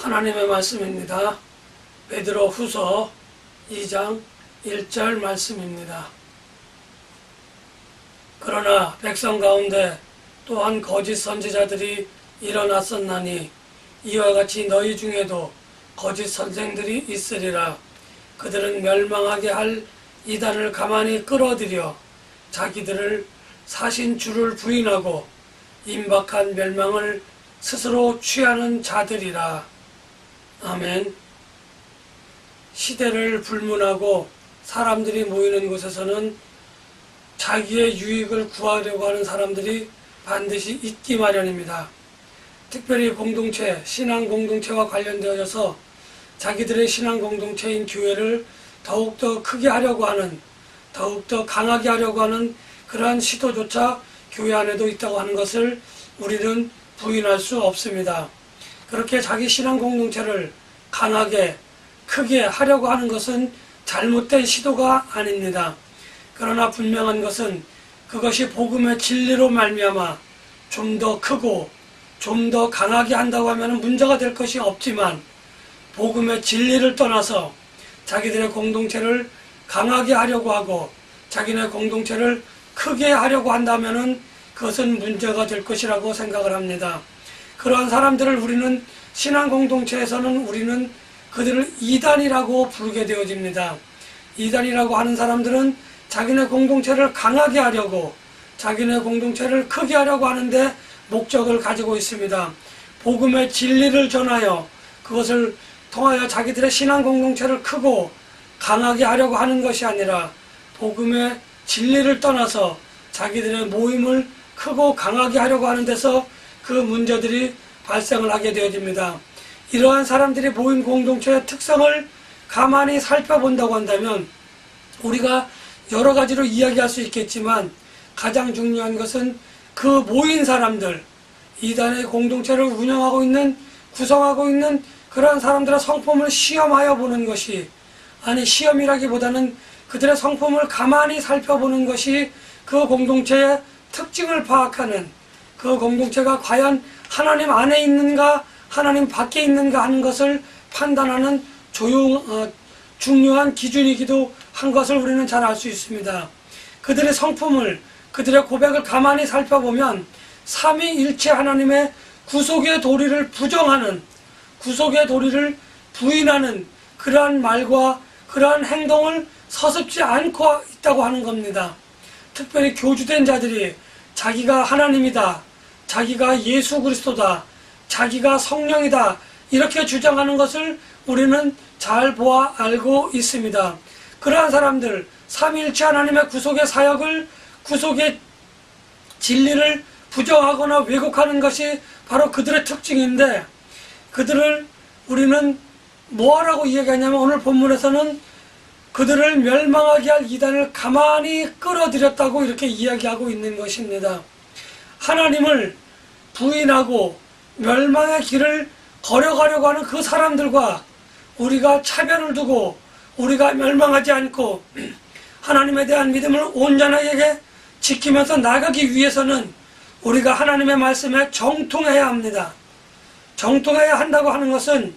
하나님의 말씀입니다. 베드로 후서 2장 1절 말씀입니다. 그러나 백성 가운데 또한 거짓 선지자들이 일어났었나니 이와 같이 너희 중에도 거짓 선생들이 있으리라. 그들은 멸망하게 할 이단을 가만히 끌어들여 자기들을 사신 주를 부인하고 임박한 멸망을 스스로 취하는 자들이라. 아멘. 시대를 불문하고 사람들이 모이는 곳에서는 자기의 유익을 구하려고 하는 사람들이 반드시 있기 마련입니다. 특별히 공동체, 신앙 공동체와 관련되어져서 자기들의 신앙 공동체인 교회를 더욱더 크게 하려고 하는, 더욱더 강하게 하려고 하는 그러한 시도조차 교회 안에도 있다고 하는 것을 우리는 부인할 수 없습니다. 그렇게 자기 신앙 공동체를 강하게 크게 하려고 하는 것은 잘못된 시도가 아닙니다. 그러나 분명한 것은 그것이 복음의 진리로 말미암아 좀 더 크고 좀 더 강하게 한다고 하면 문제가 될 것이 없지만, 복음의 진리를 떠나서 자기들의 공동체를 강하게 하려고 하고 자기네 공동체를 크게 하려고 한다면 그것은 문제가 될 것이라고 생각을 합니다. 그러한 사람들을 우리는 신앙 공동체에서는 우리는 그들을 이단이라고 부르게 되어집니다. 이단이라고 하는 사람들은 자기네 공동체를 강하게 하려고, 자기네 공동체를 크게 하려고 하는데 목적을 가지고 있습니다. 복음의 진리를 전하여 그것을 통하여 자기들의 신앙 공동체를 크고 강하게 하려고 하는 것이 아니라 복음의 진리를 떠나서 자기들의 모임을 크고 강하게 하려고 하는 데서 그 문제들이 발생을 하게 되어집니다. 이러한 사람들이 모임 공동체의 특성을 가만히 살펴본다고 한다면 우리가 여러 가지로 이야기할 수 있겠지만, 가장 중요한 것은 그 모인 사람들, 이단의 공동체를 운영하고 있는, 구성하고 있는 그러한 사람들의 성품을 시험하여 보는 것이, 아니 시험이라기보다는 그들의 성품을 가만히 살펴보는 것이 그 공동체의 특징을 파악하는, 그 공동체가 과연 하나님 안에 있는가 하나님 밖에 있는가 하는 것을 판단하는 중요한 기준이기도 한 것을 우리는 잘 알 수 있습니다. 그들의 성품을, 그들의 고백을 가만히 살펴보면 삼위일체 하나님의 구속의 도리를 부정하는, 구속의 도리를 부인하는 그러한 말과 그러한 행동을 서슴지 않고 있다고 하는 겁니다. 특별히 교주된 자들이 자기가 하나님이다, 자기가 예수 그리스도다, 자기가 성령이다 이렇게 주장하는 것을 우리는 잘 보아 알고 있습니다. 그러한 사람들, 삼위일체 하나님의 구속의 사역을, 구속의 진리를 부정하거나 왜곡하는 것이 바로 그들의 특징인데, 그들을 우리는 뭐라고 이야기하냐면 오늘 본문에서는 그들을 멸망하게 할 이단을 가만히 끌어들였다고 이렇게 이야기하고 있는 것입니다. 하나님을 부인하고 멸망의 길을 걸어가려고 하는 그 사람들과 우리가 차별을 두고 우리가 멸망하지 않고 하나님에 대한 믿음을 온전하게 지키면서 나가기 위해서는 우리가 하나님의 말씀에 정통해야 합니다. 정통해야 한다고 하는 것은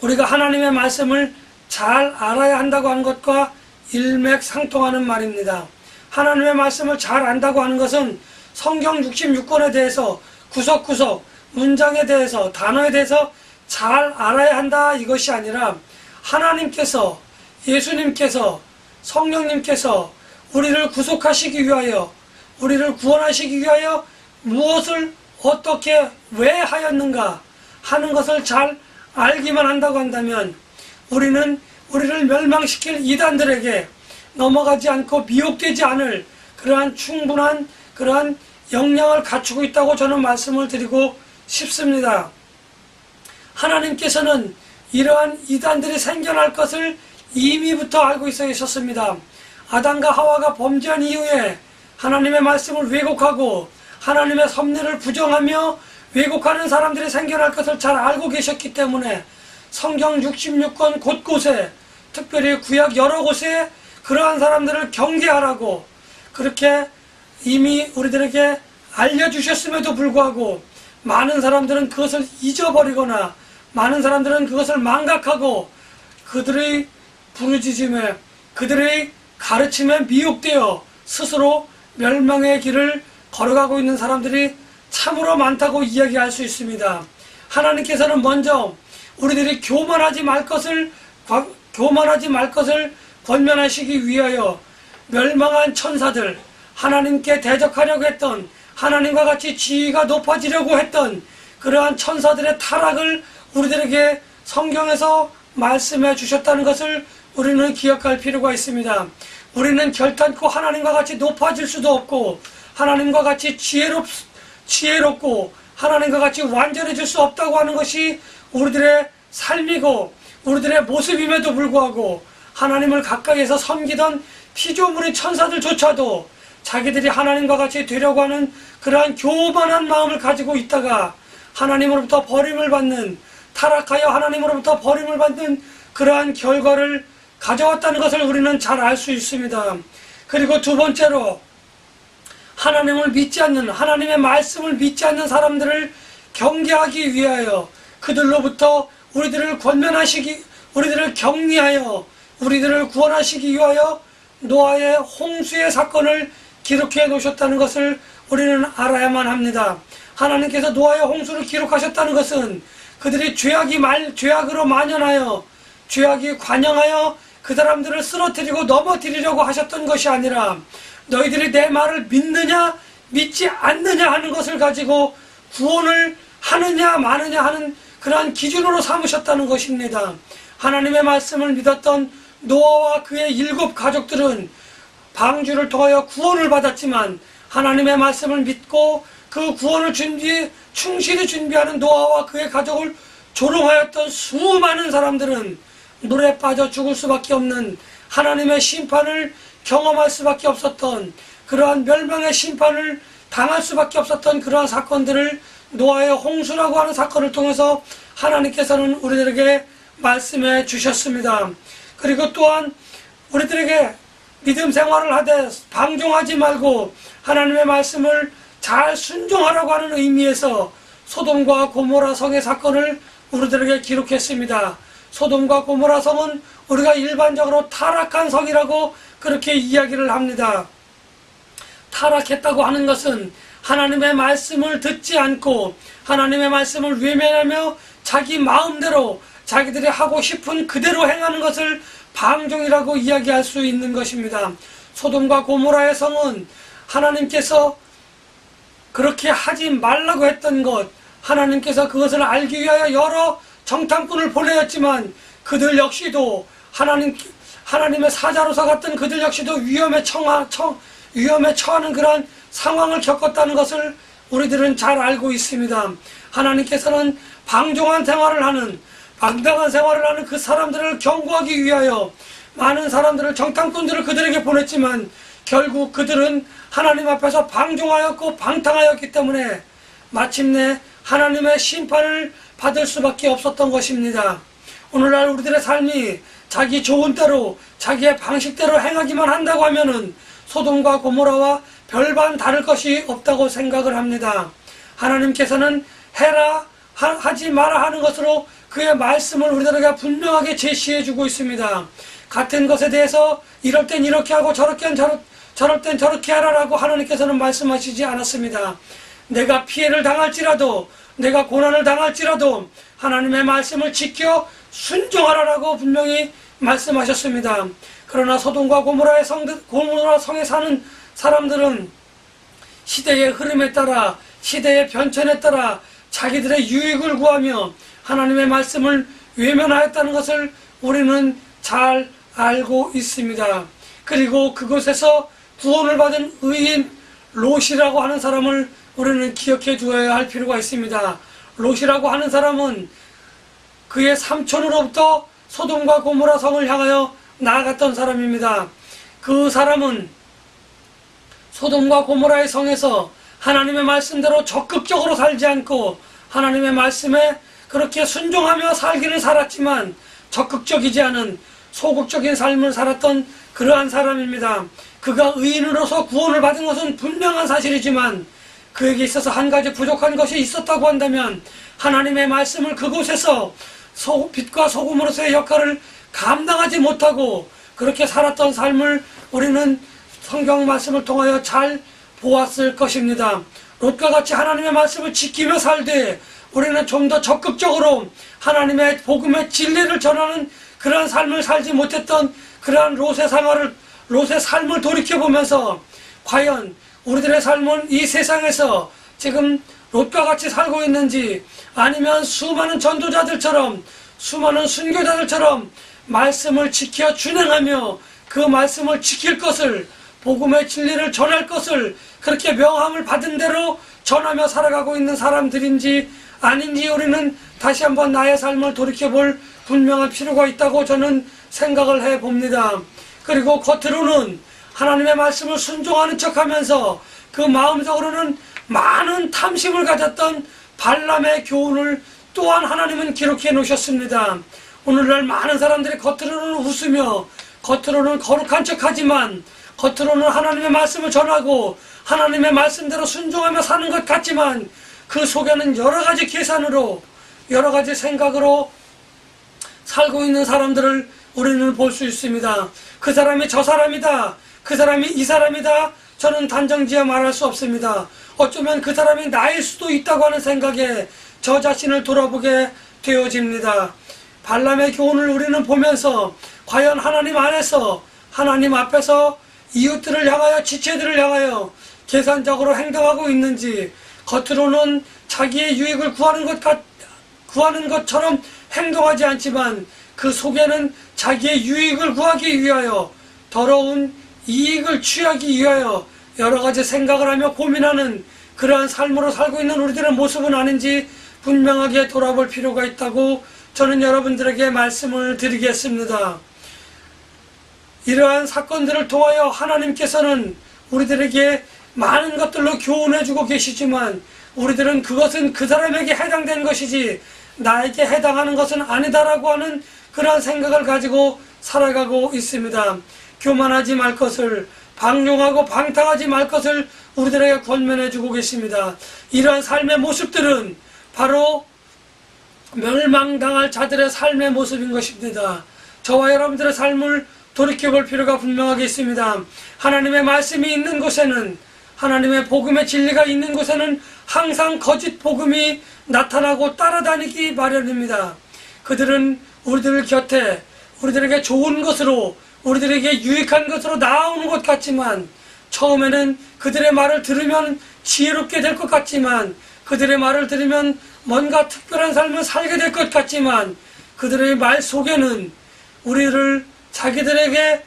우리가 하나님의 말씀을 잘 알아야 한다고 하는 것과 일맥상통하는 말입니다. 하나님의 말씀을 잘 안다고 하는 것은 성경 66권에 대해서 구석구석 문장에 대해서 단어에 대해서 잘 알아야 한다 이것이 아니라, 하나님께서, 예수님께서, 성령님께서 우리를 구속하시기 위하여, 우리를 구원하시기 위하여 무엇을 어떻게 왜 하였는가 하는 것을 잘 알기만 한다고 한다면 우리는 우리를 멸망시킬 이단들에게 넘어가지 않고 미혹되지 않을 그러한 충분한 그러한 역량을 갖추고 있다고 저는 말씀을 드리고 싶습니다. 하나님께서는 이러한 이단들이 생겨날 것을 이미부터 알고 있어 계셨습니다. 아담과 하와가 범죄한 이후에 하나님의 말씀을 왜곡하고 하나님의 섭리를 부정하며 왜곡하는 사람들이 생겨날 것을 잘 알고 계셨기 때문에 성경 66권 곳곳에, 특별히 구약 여러 곳에 그러한 사람들을 경계하라고 그렇게 이미 우리들에게 알려주셨음에도 불구하고 많은 사람들은 그것을 잊어버리거나 많은 사람들은 그것을 망각하고 그들의 부르짖음에 그들의 가르침에 미혹되어 스스로 멸망의 길을 걸어가고 있는 사람들이 참으로 많다고 이야기할 수 있습니다. 하나님께서는 먼저 우리들이 교만하지 말 것을 권면하시기 위하여 멸망한 천사들, 하나님께 대적하려고 했던, 하나님과 같이 지위가 높아지려고 했던 그러한 천사들의 타락을 우리들에게 성경에서 말씀해 주셨다는 것을 우리는 기억할 필요가 있습니다. 우리는 결단코 하나님과 같이 높아질 수도 없고 하나님과 같이 지혜롭고 하나님과 같이 완전해질 수 없다고 하는 것이 우리들의 삶이고 우리들의 모습임에도 불구하고 하나님을 가까이에서 섬기던 피조물인 천사들조차도 자기들이 하나님과 같이 되려고 하는 그러한 교만한 마음을 가지고 있다가 하나님으로부터 버림을 받는, 타락하여 하나님으로부터 버림을 받는 그러한 결과를 가져왔다는 것을 우리는 잘 알 수 있습니다. 그리고 두 번째로 하나님을 믿지 않는, 하나님의 말씀을 믿지 않는 사람들을 경계하기 위하여 그들로부터 우리들을 격리하여 우리들을 구원하시기 위하여 노아의 홍수의 사건을 기록해 놓으셨다는 것을 우리는 알아야만 합니다. 하나님께서 노아의 홍수를 기록하셨다는 것은 그들이 죄악으로 만연하여 죄악이 관영하여 그 사람들을 쓰러뜨리고 넘어뜨리려고 하셨던 것이 아니라 너희들이 내 말을 믿느냐 믿지 않느냐 하는 것을 가지고 구원을 하느냐 마느냐 하는 그러한 기준으로 삼으셨다는 것입니다. 하나님의 말씀을 믿었던 노아와 그의 7 가족들은 방주를 통하여 구원을 받았지만 하나님의 말씀을 믿고 그 구원을 충실히 준비하는 노아와 그의 가족을 조롱하였던 수많은 사람들은 물에 빠져 죽을 수밖에 없는 하나님의 심판을 경험할 수밖에 없었던 그러한 멸망의 심판을 당할 수밖에 없었던 그러한 사건들을 노아의 홍수라고 하는 사건을 통해서 하나님께서는 우리들에게 말씀해 주셨습니다. 그리고 또한 우리들에게 믿음 생활을 하되 방종하지 말고 하나님의 말씀을 잘 순종하라고 하는 의미에서 소돔과 고모라 성의 사건을 우리들에게 기록했습니다. 소돔과 고모라 성은 우리가 일반적으로 타락한 성이라고 그렇게 이야기를 합니다. 타락했다고 하는 것은 하나님의 말씀을 듣지 않고 하나님의 말씀을 외면하며 자기 마음대로 자기들이 하고 싶은 그대로 행하는 것을 방종이라고 이야기할 수 있는 것입니다. 소돔과 고모라의 성은 하나님께서 그렇게 하지 말라고 했던 것, 하나님께서 그것을 알기 위하여 여러 정탐꾼을 보내었지만 그들 역시도 하나님의 사자로서 같은 그들 역시도 위험에 처하는 그러한 상황을 겪었다는 것을 우리들은 잘 알고 있습니다. 하나님께서는 방종한 생활을 하는, 방탕한 생활을 하는 그 사람들을 경고하기 위하여 많은 사람들을, 정탐꾼들을 그들에게 보냈지만 결국 그들은 하나님 앞에서 방종하였고 방탕하였기 때문에 마침내 하나님의 심판을 받을 수밖에 없었던 것입니다. 오늘날 우리들의 삶이 자기 좋은 대로 자기의 방식대로 행하기만 한다고 하면은 소돔과 고모라와 별반 다를 것이 없다고 생각을 합니다. 하나님께서는 해라 하지 마라 하는 것으로 그의 말씀을 우리들에게 분명하게 제시해 주고 있습니다. 같은 것에 대해서 이럴 땐 이렇게 하고 저럴 땐 저렇게 하라라고 하나님께서는 말씀하시지 않았습니다. 내가 피해를 당할지라도, 내가 고난을 당할지라도 하나님의 말씀을 지켜 순종하라라고 분명히 말씀하셨습니다. 그러나 소돔과 고모라 성에 사는 사람들은 시대의 흐름에 따라, 시대의 변천에 따라 자기들의 유익을 구하며 하나님의 말씀을 외면하였다는 것을 우리는 잘 알고 있습니다. 그리고 그곳에서 구원을 받은 의인 롯이라고 하는 사람을 우리는 기억해 두어야 할 필요가 있습니다. 롯이라고 하는 사람은 그의 삼촌으로부터 소돔과 고모라 성을 향하여 나아갔던 사람입니다. 그 사람은 소돔과 고모라의 성에서 하나님의 말씀대로 적극적으로 살지 않고 하나님의 말씀에 그렇게 순종하며 살기를 살았지만 적극적이지 않은 소극적인 삶을 살았던 그러한 사람입니다. 그가 의인으로서 구원을 받은 것은 분명한 사실이지만 그에게 있어서 한 가지 부족한 것이 있었다고 한다면 하나님의 말씀을 그곳에서 빛과 소금으로서의 역할을 감당하지 못하고 그렇게 살았던 삶을 우리는 성경 말씀을 통하여 잘 보았을 것입니다. 롯과 같이 하나님의 말씀을 지키며 살되 우리는 좀 더 적극적으로 하나님의 복음의 진리를 전하는 그러한 삶을 살지 못했던 그러한 롯의 삶을 돌이켜보면서 과연 우리들의 삶은 이 세상에서 지금 롯과 같이 살고 있는지 아니면 수많은 전도자들처럼 수많은 순교자들처럼 말씀을 지켜 준행하며 그 말씀을 지킬 것을 복음의 진리를 전할 것을 그렇게 명함을 받은 대로 전하며 살아가고 있는 사람들인지 아닌지 우리는 다시 한번 나의 삶을 돌이켜볼 분명한 필요가 있다고 저는 생각을 해봅니다. 그리고 겉으로는 하나님의 말씀을 순종하는 척하면서 그 마음적으로는 많은 탐심을 가졌던 발람의 교훈을 또한 하나님은 기록해 놓으셨습니다. 오늘날 많은 사람들이 겉으로는 웃으며 겉으로는 거룩한 척하지만 겉으로는 하나님의 말씀을 전하고 하나님의 말씀대로 순종하며 사는 것 같지만 그 속에는 여러 가지 계산으로 여러 가지 생각으로 살고 있는 사람들을 우리는 볼 수 있습니다. 그 사람이 저 사람이다, 그 사람이 이 사람이다, 저는 단정지어 말할 수 없습니다. 어쩌면 그 사람이 나일 수도 있다고 하는 생각에 저 자신을 돌아보게 되어집니다. 발람의 교훈을 우리는 보면서 과연 하나님 안에서 하나님 앞에서 이웃들을 향하여 지체들을 향하여 계산적으로 행동하고 있는지 겉으로는 자기의 유익을 구하는 것처럼 행동하지 않지만 그 속에는 자기의 유익을 구하기 위하여 더러운 이익을 취하기 위하여 여러 가지 생각을 하며 고민하는 그러한 삶으로 살고 있는 우리들의 모습은 아닌지 분명하게 돌아볼 필요가 있다고 저는 여러분들에게 말씀을 드리겠습니다. 이러한 사건들을 통하여 하나님께서는 우리들에게 많은 것들로 교훈해주고 계시지만 우리들은 그것은 그 사람에게 해당된 것이지 나에게 해당하는 것은 아니다라고 하는 그러한 생각을 가지고 살아가고 있습니다. 교만하지 말 것을, 방종하고 방탕하지 말 것을 우리들에게 권면해주고 계십니다. 이러한 삶의 모습들은 바로 멸망당할 자들의 삶의 모습인 것입니다. 저와 여러분들의 삶을 돌이켜볼 필요가 분명하게 있습니다. 하나님의 말씀이 있는 곳에는, 하나님의 복음의 진리가 있는 곳에는 항상 거짓 복음이 나타나고 따라다니기 마련입니다. 그들은 우리들 곁에 우리들에게 좋은 것으로, 우리들에게 유익한 것으로 나오는 것 같지만 처음에는 그들의 말을 들으면 지혜롭게 될 것 같지만 그들의 말을 들으면 뭔가 특별한 삶을 살게 될 것 같지만 그들의 말 속에는 우리를 자기들의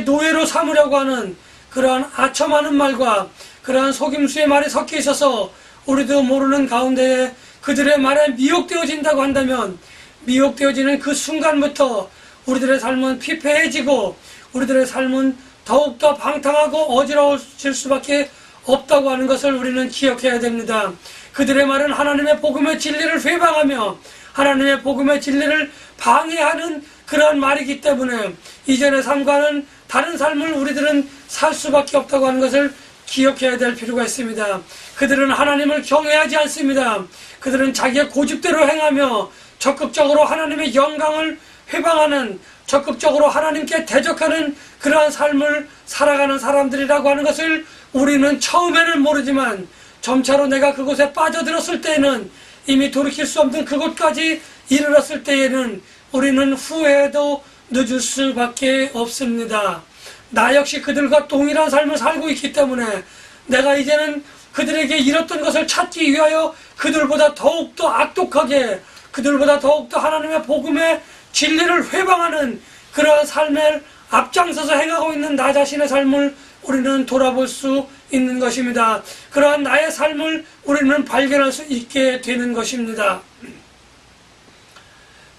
노예로 삼으려고 하는 그러한 아첨하는 말과 그러한 속임수의 말이 섞여 있어서 우리도 모르는 가운데에 그들의 말에 미혹되어진다고 한다면 미혹되어지는 그 순간부터 우리들의 삶은 피폐해지고 우리들의 삶은 더욱더 방탕하고 어지러워질 수밖에 없다고 하는 것을 우리는 기억해야 됩니다. 그들의 말은 하나님의 복음의 진리를 회방하며 하나님의 복음의 진리를 방해하는 그러한 말이기 때문에 이전의 삶과는 다른 삶을 우리들은 살 수밖에 없다고 하는 것을 기억해야 될 필요가 있습니다. 그들은 하나님을 경외하지 않습니다. 그들은 자기의 고집대로 행하며 적극적으로 하나님의 영광을 회방하는, 적극적으로 하나님께 대적하는 그러한 삶을 살아가는 사람들이라고 하는 것을 우리는 처음에는 모르지만 점차로 내가 그곳에 빠져들었을 때에는, 이미 돌이킬 수 없는 그곳까지 이르렀을 때에는 우리는 후회도 늦을 수밖에 없습니다. 나 역시 그들과 동일한 삶을 살고 있기 때문에 내가 이제는 그들에게 잃었던 것을 찾기 위하여 그들보다 더욱더 악독하게, 그들보다 더욱더 하나님의 복음의 진리를 회방하는 그러한 삶을 앞장서서 행하고 있는 나 자신의 삶을 우리는 돌아볼 수 있는 것입니다. 그러한 나의 삶을 우리는 발견할 수 있게 되는 것입니다.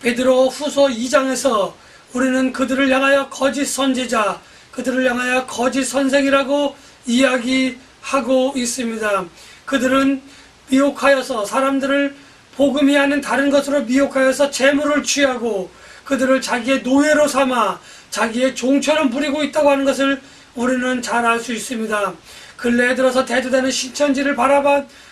베드로 후서 2장에서 우리는 그들을 향하여 거짓 선지자, 그들을 향하여 거짓 선생이라고 이야기하고 있습니다. 그들은 미혹하여서 사람들을 복음이 아닌 다른 것으로 미혹하여서 재물을 취하고 그들을 자기의 노예로 삼아 자기의 종처럼 부리고 있다고 하는 것을 우리는 잘 알 수 있습니다. 근래에 들어서 대두되는 신천지를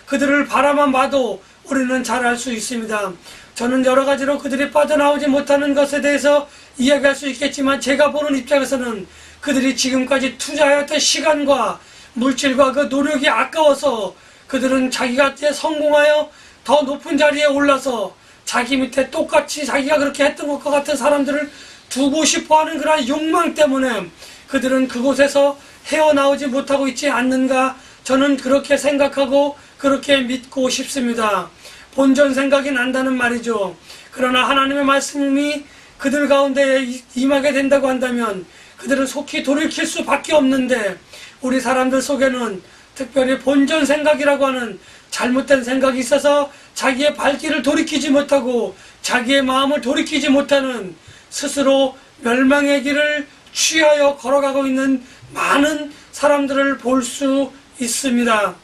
그들을 바라만 봐도 우리는 잘 알 수 있습니다. 저는 여러 가지로 그들이 빠져나오지 못하는 것에 대해서 이야기할 수 있겠지만, 제가 보는 입장에서는 그들이 지금까지 투자하였던 시간과 물질과 그 노력이 아까워서 그들은 자기가 성공하여 더 높은 자리에 올라서 자기 밑에 똑같이 자기가 그렇게 했던 것과 같은 사람들을 두고 싶어하는 그런 욕망 때문에 그들은 그곳에서 헤어나오지 못하고 있지 않는가, 저는 그렇게 생각하고 그렇게 믿고 싶습니다. 본전 생각이 난다는 말이죠. 그러나 하나님의 말씀이 그들 가운데 임하게 된다고 한다면 그들은 속히 돌이킬 수밖에 없는데, 우리 사람들 속에는 특별히 본전 생각이라고 하는 잘못된 생각이 있어서 자기의 발길을 돌이키지 못하고 자기의 마음을 돌이키지 못하는, 스스로 멸망의 길을 취하여 걸어가고 있는 많은 사람들을 볼 수 있습니다.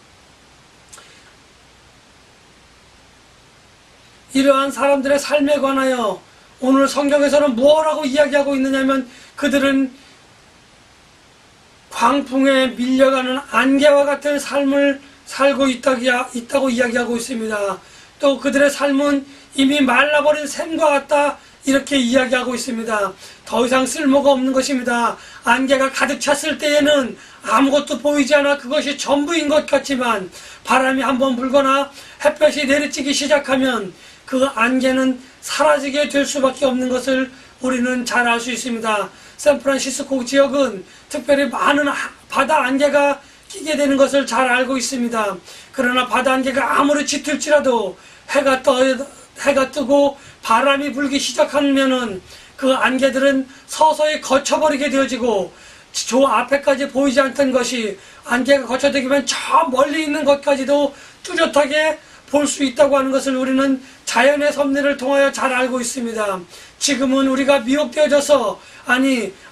이러한 사람들의 삶에 관하여 오늘 성경에서는 무엇라고 이야기하고 있느냐면, 그들은 광풍에 밀려가는 안개와 같은 삶을 살고 있다고 이야기하고 있습니다. 또 그들의 삶은 이미 말라버린 샘과 같다, 이렇게 이야기하고 있습니다. 더 이상 쓸모가 없는 것입니다. 안개가 가득 찼을 때에는 아무것도 보이지 않아 그것이 전부인 것 같지만, 바람이 한번 불거나 햇볕이 내리쬐기 시작하면 그 안개는 사라지게 될 수밖에 없는 것을 우리는 잘 알 수 있습니다. 샌프란시스코 지역은 특별히 많은 바다 안개가 끼게 되는 것을 잘 알고 있습니다. 그러나 바다 안개가 아무리 짙을지라도 해가 뜨고 바람이 불기 시작하면은 그 안개들은 서서히 거쳐버리게 되어지고, 저 앞에까지 보이지 않던 것이 안개가 거쳐들기면 저 멀리 있는 것까지도 뚜렷하게 볼 수 있다고 하는 것을 우리는 자연의 섭리를 통하여 잘 알고 있습니다. 지금은 우리가 미혹되어져서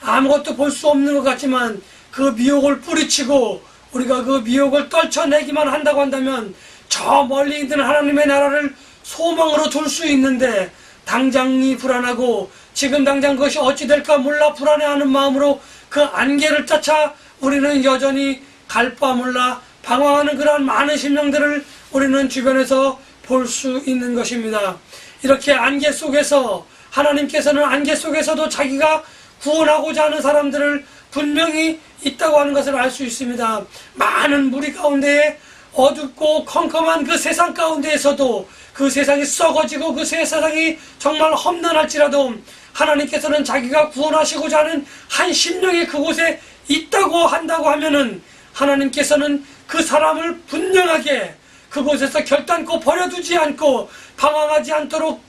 아무것도 볼 수 없는 것 같지만, 그 미혹을 뿌리치고 우리가 그 미혹을 떨쳐내기만 한다고 한다면 저 멀리 있는 하나님의 나라를 소망으로 둘 수 있는데, 당장이 불안하고 지금 당장 그것이 어찌 될까 몰라 불안해하는 마음으로 그 안개를 쫓아 우리는 여전히 갈 바 몰라 방황하는 그러한 많은 심령들을 우리는 주변에서 볼 수 있는 것입니다. 이렇게 안개 속에서 하나님께서는 안개 속에서도 자기가 구원하고자 하는 사람들을 분명히 있다고 하는 것을 알 수 있습니다. 많은 무리 가운데에 어둡고 컴컴한 그 세상 가운데에서도, 그 세상이 썩어지고 그 세상이 정말 험난할지라도 하나님께서는 자기가 구원하시고자 하는 한 심령이 그곳에 있다고 한다고 하면은, 하나님께서는 그 사람을 분명하게 그곳에서 결단코 버려두지 않고, 방황하지 않도록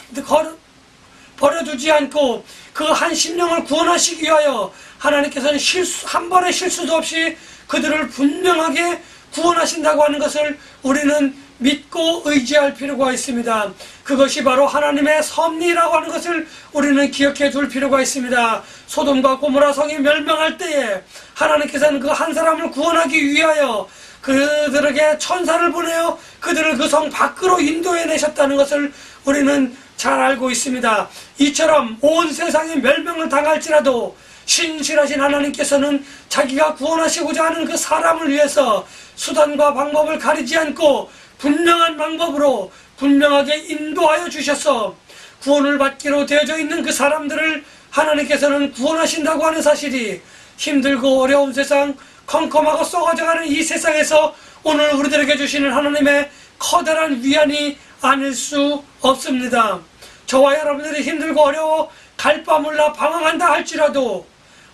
버려두지 않고 그 한 심령을 구원하시기 위하여 하나님께서는 한 번의 실수도 없이 그들을 분명하게 구원하신다고 하는 것을 우리는 믿고 의지할 필요가 있습니다. 그것이 바로 하나님의 섭리라고 하는 것을 우리는 기억해 둘 필요가 있습니다. 소돔과 고모라 성이 멸망할 때에 하나님께서는 그 한 사람을 구원하기 위하여 그들에게 천사를 보내어 그들을 그 성 밖으로 인도해 내셨다는 것을 우리는 잘 알고 있습니다. 이처럼 온 세상이 멸망을 당할지라도 신실하신 하나님께서는 자기가 구원하시고자 하는 그 사람을 위해서 수단과 방법을 가리지 않고 분명한 방법으로 분명하게 인도하여 주셔서 구원을 받기로 되어져 있는 그 사람들을 하나님께서는 구원하신다고 하는 사실이, 힘들고 어려운 세상, 컴컴하고 썩어져가는 이 세상에서 오늘 우리들에게 주시는 하나님의 커다란 위안이 아닐 수 없습니다. 저와 여러분들이 힘들고 어려워 갈 바 몰라 방황한다 할지라도,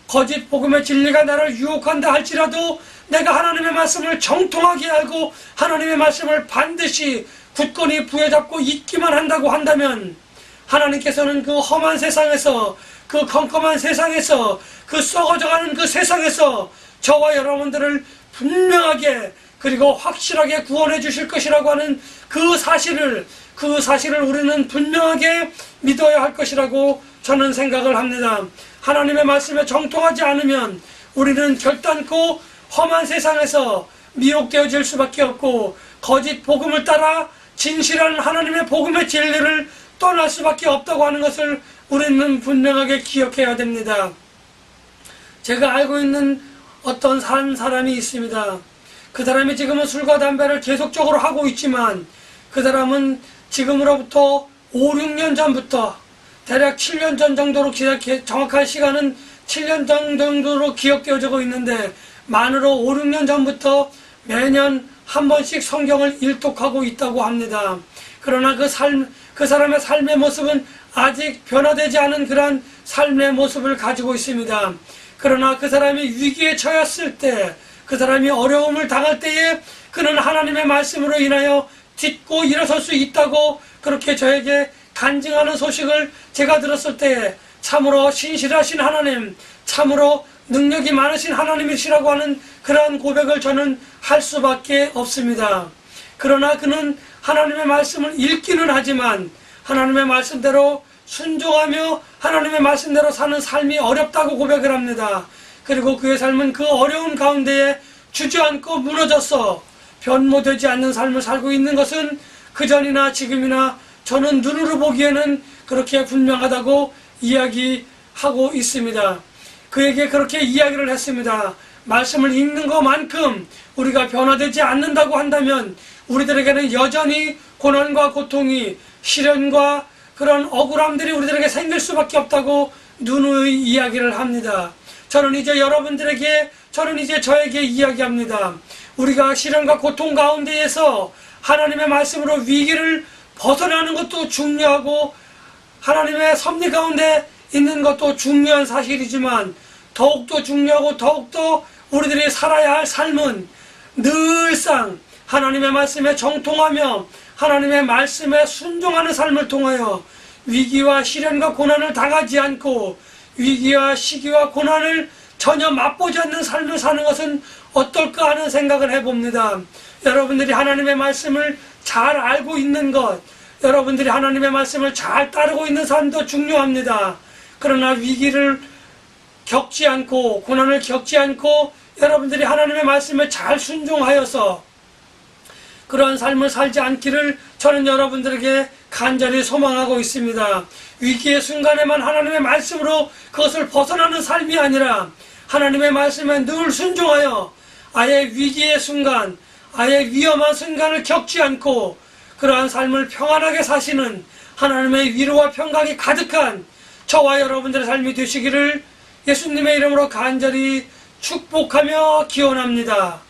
거짓 복음의 진리가 나를 유혹한다 할지라도, 내가 하나님의 말씀을 정통하게 알고 하나님의 말씀을 반드시 굳건히 부여잡고 있기만 한다고 한다면, 하나님께서는 그 험한 세상에서, 그 컴컴한 세상에서, 그 썩어져가는 그 세상에서 저와 여러분들을 분명하게 그리고 확실하게 구원해 주실 것이라고 하는 그 사실을 우리는 분명하게 믿어야 할 것이라고 저는 생각을 합니다. 하나님의 말씀에 정통하지 않으면 우리는 결단코 험한 세상에서 미혹되어질 수밖에 없고, 거짓 복음을 따라 진실한 하나님의 복음의 진리를 떠날 수밖에 없다고 하는 것을 우리는 분명하게 기억해야 됩니다. 제가 알고 있는 어떤 한 사람이 있습니다. 그 사람이 지금은 술과 담배를 계속적으로 하고 있지만 그 사람은 지금으로부터 5, 6년 전부터 대략 7년 전 정도로 정확한 시간은 7년 정도로 기억되어지고 있는데 만으로 5, 6년 전부터 매년 한 번씩 성경을 일독하고 있다고 합니다. 그러나 그 사람의 삶의 모습은 아직 변화되지 않은 그러한 삶의 모습을 가지고 있습니다. 그러나 그 사람이 위기에 처했을 때, 그 사람이 어려움을 당할 때에 그는 하나님의 말씀으로 인하여 딛고 일어설 수 있다고 그렇게 저에게 간증하는 소식을 제가 들었을 때 참으로 신실하신 하나님, 참으로 능력이 많으신 하나님이시라고 하는 그러한 고백을 저는 할 수밖에 없습니다. 그러나 그는 하나님의 말씀을 읽기는 하지만 하나님의 말씀대로 순종하며 하나님의 말씀대로 사는 삶이 어렵다고 고백을 합니다. 그리고 그의 삶은 그 어려운 가운데에 주저앉고 무너져서 변모되지 않는 삶을 살고 있는 것은 그전이나 지금이나 저는 눈으로 보기에는 그렇게 분명하다고 이야기하고 있습니다. 그에게 그렇게 이야기를 했습니다. 말씀을 읽는 것만큼 우리가 변화되지 않는다고 한다면 우리들에게는 여전히 고난과 고통이, 시련과 그런 억울함들이 우리들에게 생길 수밖에 없다고 누누이 이야기를 합니다. 저는 이제 저에게 이야기합니다. 우리가 시련과 고통 가운데에서 하나님의 말씀으로 위기를 벗어나는 것도 중요하고 하나님의 섭리 가운데 있는 것도 중요한 사실이지만 더욱더 중요하고 더욱더 우리들이 살아야 할 삶은 늘상 하나님의 말씀에 정통하며 하나님의 말씀에 순종하는 삶을 통하여 위기와 시련과 고난을 당하지 않고 위기와 시기와 고난을 전혀 맛보지 않는 삶을 사는 것은 어떨까 하는 생각을 해봅니다. 여러분들이 하나님의 말씀을 잘 알고 있는 것, 여러분들이 하나님의 말씀을 잘 따르고 있는 삶도 중요합니다. 그러나 위기를 겪지 않고 고난을 겪지 않고 여러분들이 하나님의 말씀에 잘 순종하여서 그러한 삶을 살지 않기를 저는 여러분들에게 간절히 소망하고 있습니다. 위기의 순간에만 하나님의 말씀으로 그것을 벗어나는 삶이 아니라 하나님의 말씀에 늘 순종하여 아예 위기의 순간, 아예 위험한 순간을 겪지 않고 그러한 삶을 평안하게 사시는 하나님의 위로와 평강이 가득한 저와 여러분들의 삶이 되시기를 예수님의 이름으로 간절히 축복하며 기원합니다.